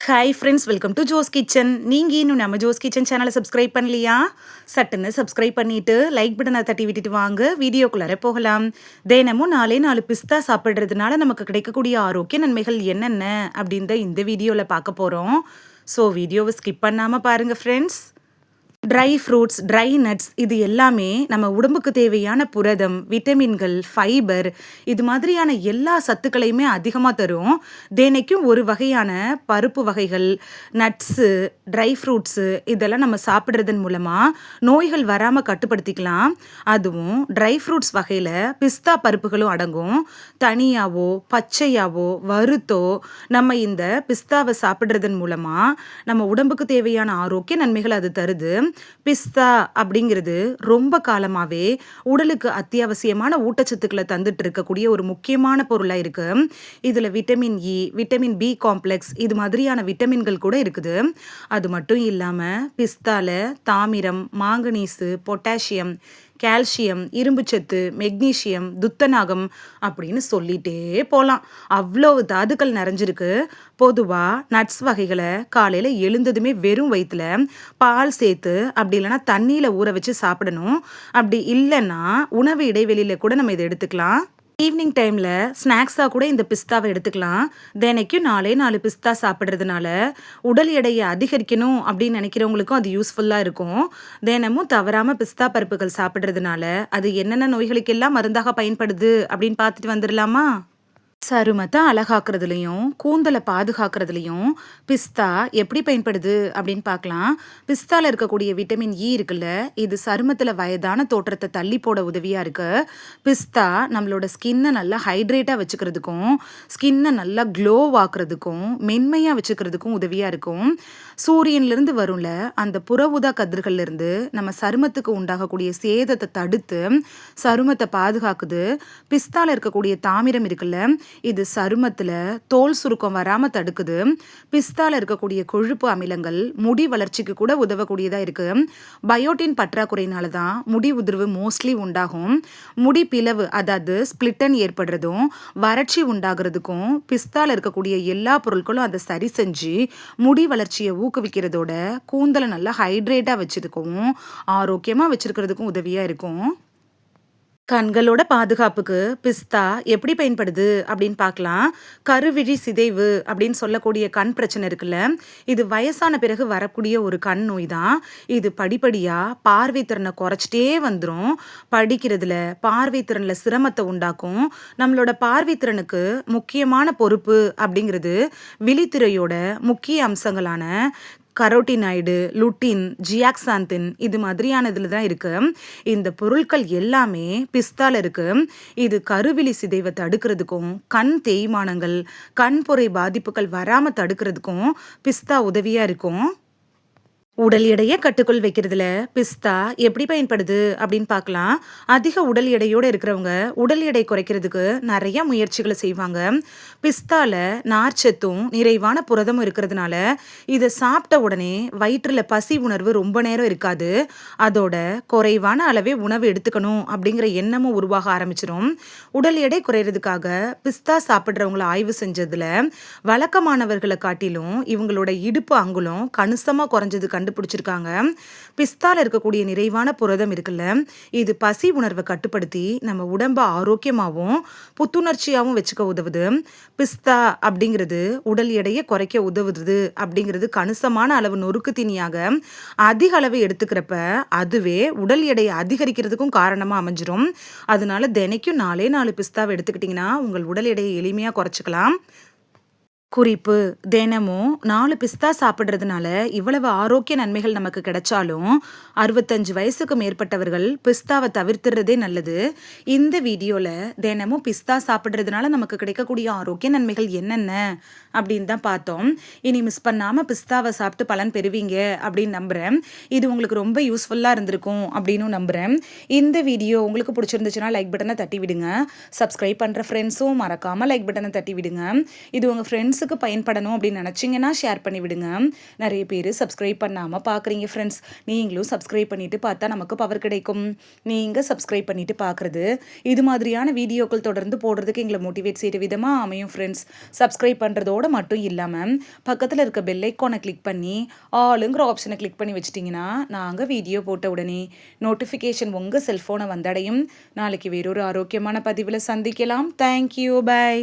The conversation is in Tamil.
Hi friends, welcome to Jo's kitchen. நீங்கள் இன்னும் நம்ம ஜோஸ் கிச்சன் சேனலை சப்ஸ்கிரைப் பண்ணலையா? சட்டுன்னு சப்ஸ்கிரைப் பண்ணிவிட்டு லைக் பட்டனை தட்டி விட்டுட்டு வாங்க வீடியோக்குள்ளார போகலாம். தினமும் 4 பிஸ்தா சாப்பிட்றதுனால நமக்கு கிடைக்கக்கூடிய ஆரோக்கிய நன்மைகள் என்னென்ன அப்படின்னு தான் இந்த வீடியோவில் பார்க்க போகிறோம். ஸோ வீடியோவை ஸ்கிப் பண்ணாமல் பாருங்கள் friends. Dry fruits, dry nuts இது எல்லாமே நம்ம உடம்புக்கு தேவையான புரதம், விட்டமின்கள், ஃபைபர் இது மாதிரியான எல்லா சத்துக்களையுமே அதிகமாக தரும். தினைக்கும் ஒரு வகையான பருப்பு வகைகள், நட்ஸு, ட்ரை ஃப்ரூட்ஸு இதெல்லாம் நம்ம சாப்பிட்றதன் மூலமாக நோய்கள் வராமல் கட்டுப்படுத்திக்கலாம். அதுவும் ட்ரை ஃப்ரூட்ஸ் வகையில் பிஸ்தா பருப்புகளும் அடங்கும். தனியாவோ பச்சையாவோ வறுத்தோ நம்ம இந்த பிஸ்தாவை சாப்பிட்றதன் மூலமாக நம்ம உடம்புக்கு தேவையான ஆரோக்கிய நன்மைகள் அது தருது. பிஸ்தா அப்படிங்கிறது ரொம்ப காலமாகவே உடலுக்கு அத்தியாவசியமான ஊட்டச்சத்துக்களை தந்துட்டு இருக்கக்கூடிய ஒரு முக்கியமான பொருளாக இருக்கு. இதில் vitamin E, vitamin B complex இது மாதிரியான விட்டமின்கள் கூட இருக்குது. அது மட்டும் இல்லாமல் பிஸ்தால தாமிரம், மாங்கனீஸு, பொட்டாசியம், கால்சியம், இரும்புச்சத்து, மெக்னீசியம், துத்தநாகம் அப்படின்னு சொல்லிட்டே போகலாம். அவ்வளோ தாதுக்கள் நிறைஞ்சிருக்கு. பொதுவாக நட்ஸ் வகைகளை காலையில் எழுந்ததுமே வெறும் வயிற்றில் பால் சேர்த்து அப்படி இல்லைன்னா தண்ணியில் ஊற வச்சு சாப்பிடணும். அப்படி இல்லைன்னா உணவு இடைவெளியில் கூட நம்ம இதை எடுத்துக்கலாம். ஈவினிங் டைமில் ஸ்நாக்ஸாக கூட இந்த பிஸ்தாவை எடுத்துக்கலாம். தினைக்கும் 4 பிஸ்தா சாப்பிட்றதுனால உடல் எடையை அதிகரிக்கணும் அப்படின்னு நினைக்கிறவங்களுக்கும் அது யூஸ்ஃபுல்லாக இருக்கும். தினமும் தவறாமல் பிஸ்தா பருப்புகள் சாப்பிட்றதுனால அது என்னென்ன நோய்களுக்கெல்லாம் மருந்தாக பயன்படுது அப்படின்னு பார்த்துட்டு வந்துடலாமா? சருமத்தை அழகாக்குறதுலையும் கூந்தலை பாதுகாக்கிறதுலையும் பிஸ்தா எப்படி பயன்படுது அப்படின்னு பார்க்கலாம். பிஸ்தாவில் இருக்கக்கூடிய விட்டமின் இ இருக்குல்ல, இது சருமத்தில் வயதான தோற்றத்தை தள்ளி போட உதவியாக இருக்கு. பிஸ்தா நம்மளோட ஸ்கின்னை நல்லா ஹைட்ரேட்டாக வச்சுக்கிறதுக்கும் ஸ்கின்னை நல்லா க்ளோ ஆக்குறதுக்கும் மென்மையாக வச்சுக்கிறதுக்கும் உதவியாக இருக்கும். சூரியன்லேருந்து வரும்ல அந்த புற ஊதா கதிர்கள்லேருந்து நம்ம சருமத்துக்கு உண்டாகக்கூடிய சேதத்தை தடுத்து சருமத்தை பாதுகாக்குது. பிஸ்தாவில் இருக்கக்கூடிய தாமிரம் இருக்குல்ல, இது சருமத்தில் தோல் சுருக்கம் வராமல் தடுக்குது. பிஸ்தாவில் இருக்கக்கூடிய கொழுப்பு அமிலங்கள் முடி வளர்ச்சிக்கு கூட உதவக்கூடியதாக இருக்குது. பயோட்டின் பற்றாக்குறையினால தான் முடி உதிர்வு மோஸ்ட்லி உண்டாகும். முடி பிளவு அதாவது ஸ்பிளிட்டன் ஏற்படுறதும் வறட்சி உண்டாகிறதுக்கும் பிஸ்தாவில் இருக்கக்கூடிய எல்லா பொருட்களும் அதை சரி செஞ்சு முடி வளர்ச்சியை ஊக்குவிக்கிறதோட கூந்தலை நல்லா ஹைட்ரேட்டாக வச்சுருக்கவும் ஆரோக்கியமாக வச்சுருக்கிறதுக்கும் உதவியாக இருக்கும். கண்களோட பாதுகாப்புக்கு பிஸ்தா எப்படி பயன்படுது அப்படின்னு பார்க்கலாம். கருவிழி சிதைவு அப்படின்னு சொல்லக்கூடிய கண் பிரச்சனை இருக்குல்ல, இது வயசான பிறகு வரக்கூடிய ஒரு கண் நோய் தான். இது படிப்படியாக பார்வை திறனை குறைச்சிட்டே வந்துடும். படிக்கிறதுல பார்வை திறனில் சிரமத்தை உண்டாக்கும். நம்மளோட பார்வை திறனுக்கு முக்கியமான பொறுப்பு அப்படிங்கிறது விழித்திரையோட முக்கிய அம்சங்களான கரோட்டினாய்டு, லுட்டின், ஜியாக்சாந்தின் இது மாதிரியானதுல தான் இருக்கு. இந்த பொருட்கள் எல்லாமே பிஸ்தால இருக்கு. இது கருவிழி சிதைவை தடுக்கிறதுக்கும் கண் தேய்மானங்கள், கண்பொறை பாதிப்புகள் வராம தடுக்கிறதுக்கும் பிஸ்தா உதவியா இருக்கும். உடல் எடையை கட்டுக்குள் வைக்கிறதுல பிஸ்தா எப்படி பயன்படுது அப்படின்னு பார்க்கலாம். அதிக உடல் எடையோடு இருக்கிறவங்க உடல் எடை குறைக்கிறதுக்கு நிறைய முயற்சிகளை செய்வாங்க. பிஸ்தால நார்ச்சத்தும் நிறைவான புரதமும் இருக்கிறதுனால இதை சாப்பிட்ட உடனே வயிற்றில் பசி உணர்வு ரொம்ப நேரம் இருக்காது. அதோட குறைவான அளவே உணவு எடுத்துக்கணும் அப்படிங்கிற எண்ணமும் உருவாக ஆரம்பிச்சிடும். உடல் எடை குறையிறதுக்காக பிஸ்தா சாப்பிட்றவங்கள ஆய்வு செஞ்சதுல வழக்கமானவர்களை காட்டிலும் இவங்களோட இடுப்பு அங்குலம் கணிசமாக குறைஞ்சது கண்டுபிடிச்சிருக்காங்க. பிஸ்தால இருக்கக்கூடிய நிறைவான புரதம் இருக்குல்ல, இது பசி உணர்வை கட்டுப்படுத்தி நம்ம உடம்ப ஆரோக்கியமாகவும் புத்துணர்ச்சியாகவும் வச்சுக்க உதவுது. பிஸ்தா அப்படிங்கிறது உடல் எடையை குறைக்க உதவுது அப்படிங்கிறது கணிசமான அளவு நொறுக்கு தீனியாக அதிக அளவு எடுத்துக்கிறப்ப அதுவே உடல் எடையை அதிகரிக்கிறதுக்கும் காரணமாக அமைஞ்சிரும். அதனால தினைக்கும் 4 பிஸ்தாவை எடுத்துக்கிட்டிங்கன்னா உங்கள் உடல் எடையை எளிமையாக குறைச்சிக்கலாம். குறிப்பு: தினமும் 4 பிஸ்தா சாப்பிட்றதுனால இவ்வளவு ஆரோக்கிய நன்மைகள் நமக்கு கிடைச்சாலும் 65 வயசுக்கு மேற்பட்டவர்கள் பிஸ்தாவை தவிர்த்துறதே நல்லது. இந்த வீடியோவில் தினமும் பிஸ்தா சாப்பிட்றதுனால நமக்கு கிடைக்கக்கூடிய ஆரோக்கிய நன்மைகள் என்னென்ன அப்படின்னு தான் பார்த்தோம். இனி மிஸ் பண்ணாமல் பிஸ்தாவை சாப்பிட்டு பலன் பெறுவீங்க அப்படின்னு நம்புகிறேன். இது உங்களுக்கு ரொம்ப யூஸ்ஃபுல்லாக இருந்திருக்கும் அப்படின்னு நம்புகிறேன். இந்த வீடியோ உங்களுக்கு பிடிச்சிருந்துச்சுன்னா லைக் பட்டனை தட்டி விடுங்க. சப்ஸ்கிரைப் பண்ணுற ஃப்ரெண்ட்ஸும் மறக்காமல் லைக் பட்டனை தட்டி விடுங்க. இது உங்கள் ஃப்ரெண்ட்ஸுக்கு பயன்படணும் அப்படின்னு நினச்சிங்கன்னா ஷேர் பண்ணி விடுங்க. நிறைய பேர் சப்ஸ்கிரைப் பண்ணாமல் பார்க்குறீங்க ஃப்ரெண்ட்ஸ். நீங்களும் சப்ஸ்கிரைப் பண்ணிவிட்டு பார்த்தா நமக்கு பவர் கிடைக்கும். நீங்கள் சப்ஸ்கிரைப் பண்ணிவிட்டு பார்க்குறது இது மாதிரியான வீடியோக்கள் தொடர்ந்து போடுறதுக்கு எங்களை மோட்டிவேட் செய்கிற விதமாக அமையும் ஃப்ரெண்ட்ஸ். சப்ஸ்கிரைப் பண்ணுறதோட அதோட மட்டும் இல்லாமல் பக்கத்தில் இருக்க பெல் ஐக்கானை கிளிக் பண்ணி ஆளுங்கிற ஆப்ஷனை கிளிக் பண்ணி வச்சிட்டிங்கன்னா நாங்கள் வீடியோ போட்ட உடனே நோட்டிஃபிகேஷன் உங்கள் செல்ஃபோனை வந்தடையும். நாளைக்கு வேறொரு ஆரோக்கியமான பதிவில் சந்திக்கலாம். Thank you, by.